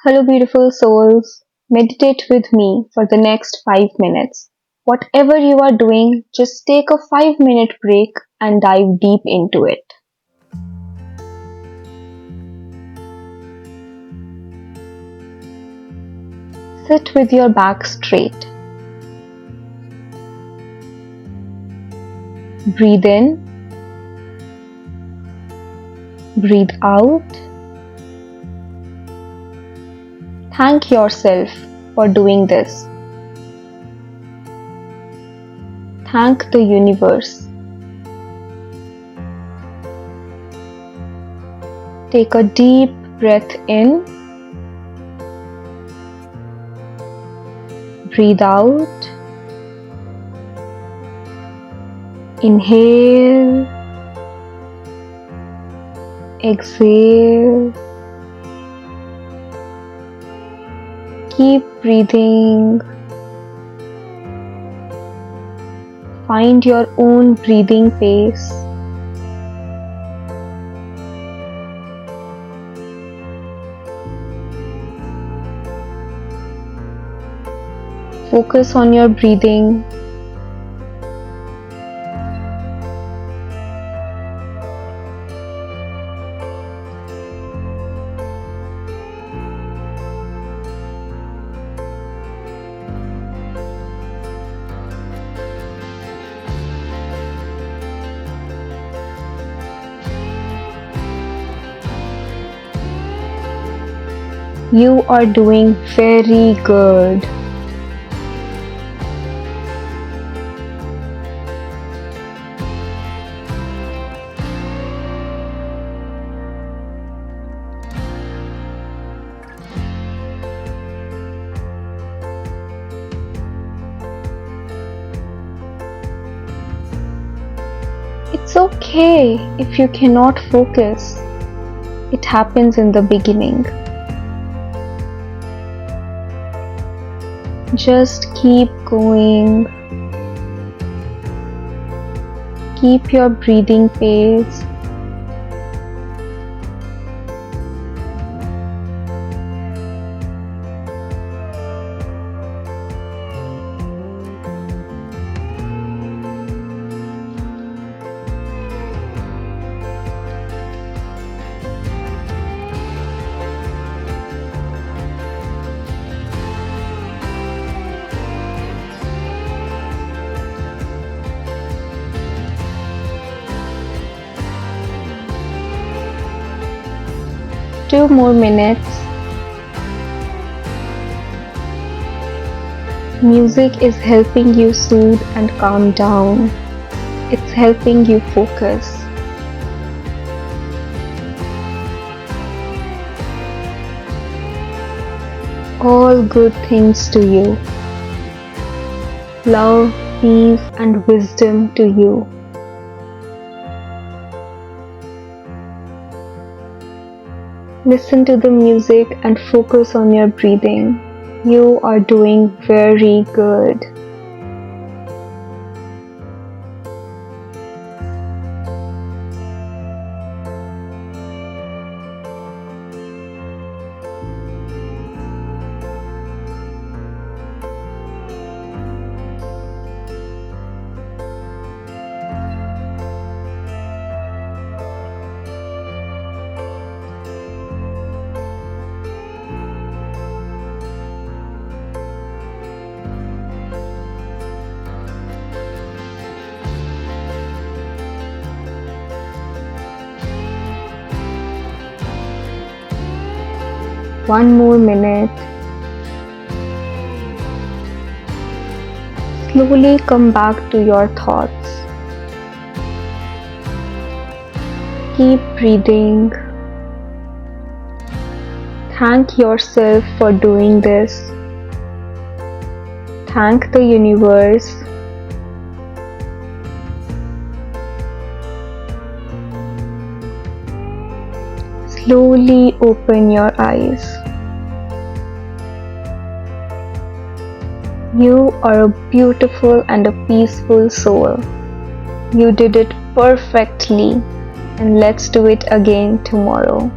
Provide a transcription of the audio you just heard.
Hello, beautiful souls. Meditate with me for the next 5 minutes. Whatever you are doing, just take a 5 minute break and dive deep into it. Sit with your back straight. Breathe in, breathe out. Thank yourself for doing this. Thank the universe. Take a deep breath in. Breathe out. Inhale. Exhale. Keep breathing. Find your own breathing pace. Focus on your breathing. You are doing very good. It's okay if you cannot focus. It happens in the beginning. Just keep going. Keep your breathing pace. Two more minutes. Music is helping you soothe and calm down. It's helping you focus. All good things to you. Love, peace, and wisdom to you. Listen to the music and focus on your breathing. You are doing very good. One more minute. Slowly come back to your thoughts. Keep breathing. Thank yourself for doing this. Thank the universe. Slowly open your eyes. You are a beautiful and a peaceful soul. You did it perfectly, and let's do it again tomorrow.